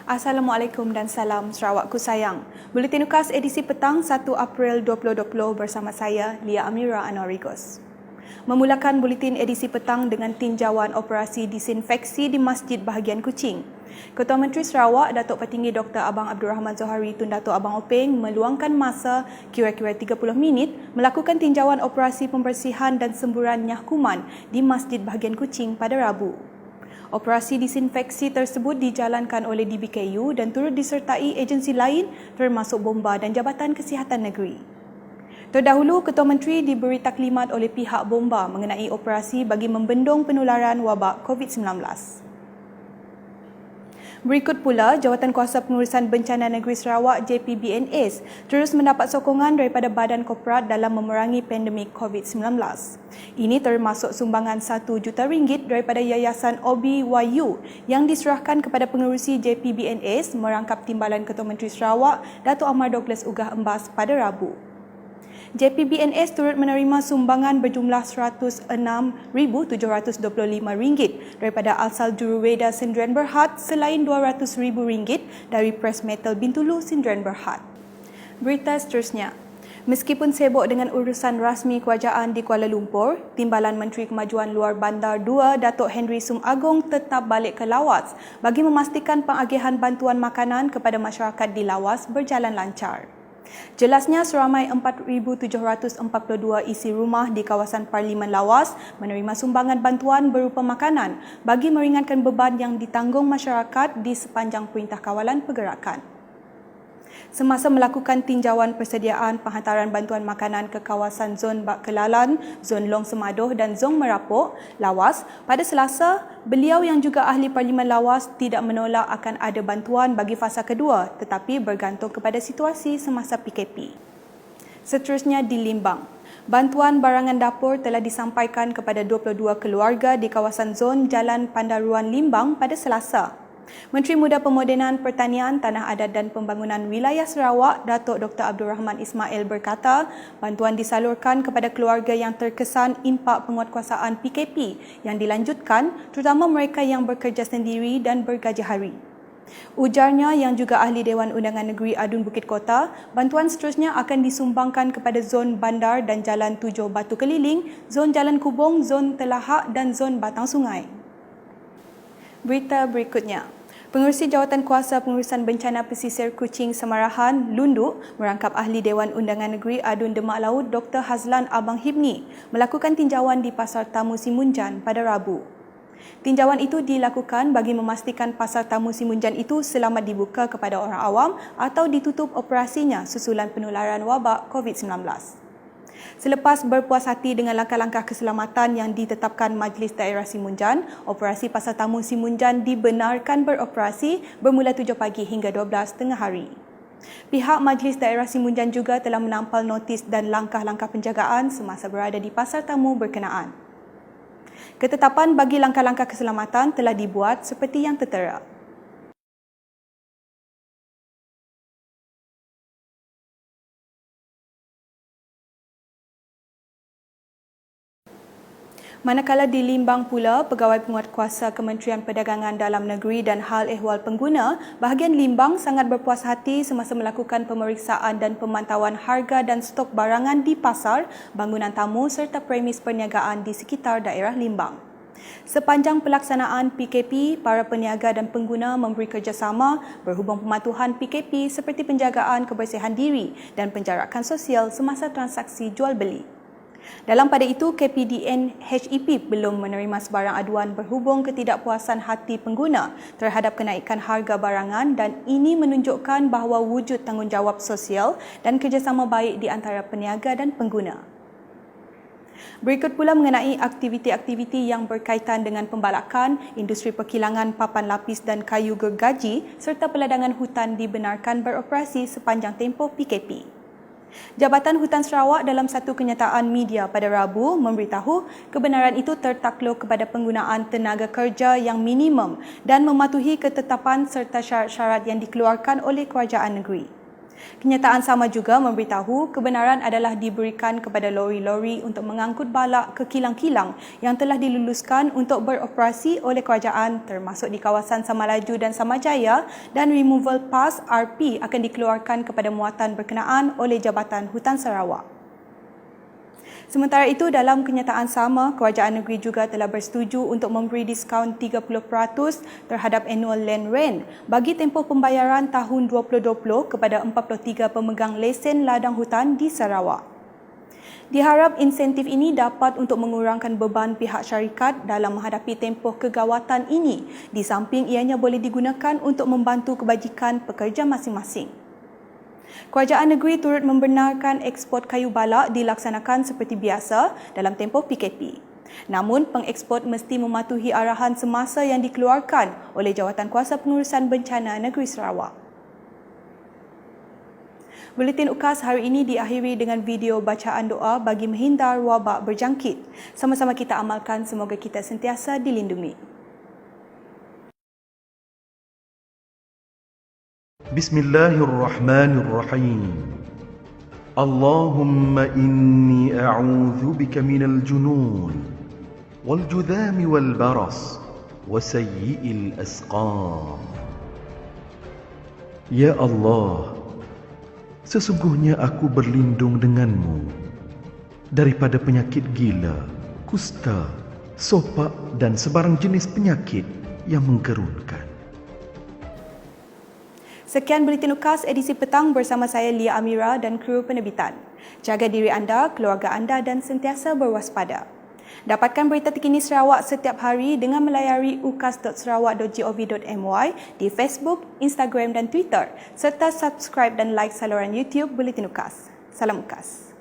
Assalamualaikum dan salam Sarawakku sayang. Buletin Ukas edisi petang 1 April 2020 bersama saya, Lia Amira Anwarigos. Memulakan buletin edisi petang dengan tinjauan operasi disinfeksi di Masjid Bahagian Kuching. Ketua Menteri Sarawak, Datuk Petinggi Dr. Abang Abdul Rahman Zohari Tun Datuk Abang Openg meluangkan masa kira-kira 30 minit melakukan tinjauan operasi pembersihan dan semburan nyah kuman di Masjid Bahagian Kuching pada Rabu. Operasi disinfeksi tersebut dijalankan oleh DBKU dan turut disertai agensi lain termasuk Bomba dan Jabatan Kesihatan Negeri. Terdahulu, Ketua Menteri diberi taklimat oleh pihak Bomba mengenai operasi bagi membendung penularan wabak COVID-19. Berikut pula, Jawatankuasa Pengurusan Bencana Negeri Sarawak JPBNS terus mendapat sokongan daripada badan korporat dalam memerangi pandemik COVID-19. Ini termasuk sumbangan RM1 juta daripada Yayasan OBYU yang diserahkan kepada pengerusi JPBNS merangkap timbalan Ketua Menteri Sarawak Datuk Amar Douglas Ugah Embas pada Rabu. JPBNS turut menerima sumbangan berjumlah RM106,725 daripada asal Juruweda Sendirian Berhad selain RM200,000 dari Press Metal Bintulu Sendirian Berhad. Berita seterusnya. Meskipun sibuk dengan urusan rasmi kerajaan di Kuala Lumpur, Timbalan Menteri Kemajuan Luar Bandar 2 Datuk Henry Sumagong tetap balik ke Lawas bagi memastikan pengagihan bantuan makanan kepada masyarakat di Lawas berjalan lancar. Jelasnya, seramai 4,742 isi rumah di kawasan Parlimen Lawas menerima sumbangan bantuan berupa makanan bagi meringankan beban yang ditanggung masyarakat di sepanjang Perintah Kawalan Pergerakan. Semasa melakukan tinjauan persediaan penghantaran bantuan makanan ke kawasan Zon Bak Kelalan, Zon Long Semadoh dan Zon Merapok, Lawas, pada Selasa, beliau yang juga ahli Parlimen Lawas tidak menolak akan ada bantuan bagi fasa kedua tetapi bergantung kepada situasi semasa PKP. Seterusnya di Limbang. Bantuan barangan dapur telah disampaikan kepada 22 keluarga di kawasan Zon Jalan Pandaruan Limbang pada Selasa. Menteri Muda Pemodenan Pertanian, Tanah Adat dan Pembangunan Wilayah Sarawak, Datuk Dr. Abdul Rahman Ismail berkata, bantuan disalurkan kepada keluarga yang terkesan impak penguatkuasaan PKP yang dilanjutkan, terutama mereka yang bekerja sendiri dan bergaji hari. Ujarnya, yang juga ahli Dewan Undangan Negeri Adun Bukit Kota, bantuan seterusnya akan disumbangkan kepada Zon Bandar dan Jalan 7 Batu Keliling, Zon Jalan Kubong, Zon Telahak dan Zon Batang Sungai. Berita berikutnya. Pengerusi Jawatankuasa Pengurusan Bencana Pesisir Kuching Semarahan, Lunduk, merangkap ahli Dewan Undangan Negeri Adun Demak Laut Dr. Hazlan Abang Hibni melakukan tinjauan di Pasar Tamu Simunjan pada Rabu. Tinjauan itu dilakukan bagi memastikan Pasar Tamu Simunjan itu selamat dibuka kepada orang awam atau ditutup operasinya susulan penularan wabak COVID-19. Selepas berpuas hati dengan langkah-langkah keselamatan yang ditetapkan Majlis Daerah Simunjan, operasi Pasar Tamu Simunjan dibenarkan beroperasi bermula 7 pagi hingga 12 tengah hari. Pihak Majlis Daerah Simunjan juga telah menampal notis dan langkah-langkah penjagaan semasa berada di Pasar Tamu berkenaan. Ketetapan bagi langkah-langkah keselamatan telah dibuat seperti yang tertera. Manakala di Limbang pula, Pegawai Penguatkuasa Kementerian Perdagangan Dalam Negeri dan Hal Ehwal Pengguna, bahagian Limbang sangat berpuas hati semasa melakukan pemeriksaan dan pemantauan harga dan stok barangan di pasar, bangunan tamu serta premis perniagaan di sekitar daerah Limbang. Sepanjang pelaksanaan PKP, para peniaga dan pengguna memberi kerjasama berhubung pematuhan PKP seperti penjagaan kebersihan diri dan penjarakan sosial semasa transaksi jual-beli. Dalam pada itu, KPDN HEP belum menerima sebarang aduan berhubung ketidakpuasan hati pengguna terhadap kenaikan harga barangan dan ini menunjukkan bahawa wujud tanggungjawab sosial dan kerjasama baik di antara peniaga dan pengguna. Berikut pula mengenai aktiviti-aktiviti yang berkaitan dengan pembalakan, industri perkilangan papan lapis dan kayu gergaji serta peladangan hutan dibenarkan beroperasi sepanjang tempoh PKP. Jabatan Hutan Sarawak dalam satu kenyataan media pada Rabu memberitahu kebenaran itu tertakluk kepada penggunaan tenaga kerja yang minimum dan mematuhi ketetapan serta syarat-syarat yang dikeluarkan oleh kerajaan negeri. Kenyataan sama juga memberitahu kebenaran adalah diberikan kepada lori-lori untuk mengangkut balak ke kilang-kilang yang telah diluluskan untuk beroperasi oleh kerajaan termasuk di kawasan Samalaju dan Samajaya, dan removal pass RP akan dikeluarkan kepada muatan berkenaan oleh Jabatan Hutan Sarawak. Sementara itu, dalam kenyataan sama, kerajaan negeri juga telah bersetuju untuk memberi diskaun 30% terhadap annual land rent bagi tempoh pembayaran tahun 2020 kepada 43 pemegang lesen ladang hutan di Sarawak. Diharap insentif ini dapat untuk mengurangkan beban pihak syarikat dalam menghadapi tempoh kegawatan ini, di samping ianya boleh digunakan untuk membantu kebajikan pekerja masing-masing. Kerajaan negeri turut membenarkan ekspor kayu balak dilaksanakan seperti biasa dalam tempoh PKP. Namun, pengeksport mesti mematuhi arahan semasa yang dikeluarkan oleh Jawatankuasa Pengurusan Bencana Negeri Sarawak. Buletin UKAS hari ini diakhiri dengan video bacaan doa bagi menghindar wabak berjangkit. Sama-sama kita amalkan, semoga kita sentiasa dilindungi. بسم الله الرحمن الرحيم اللهم إني أعوذ بك من الجنون والجذام والبرص وسيء الأسقام. Ya Allah, sesungguhnya aku berlindung denganmu daripada penyakit gila, kusta, sopak dan sebarang jenis penyakit yang menggerunkan. Sekian Buletin UKAS edisi petang bersama saya Lia Amira dan kru penerbitan. Jaga diri anda, keluarga anda dan sentiasa berwaspada. Dapatkan berita terkini Sarawak setiap hari dengan melayari ukas.sarawak.gov.my di Facebook, Instagram dan Twitter serta subscribe dan like saluran YouTube Buletin UKAS. Salam UKAS.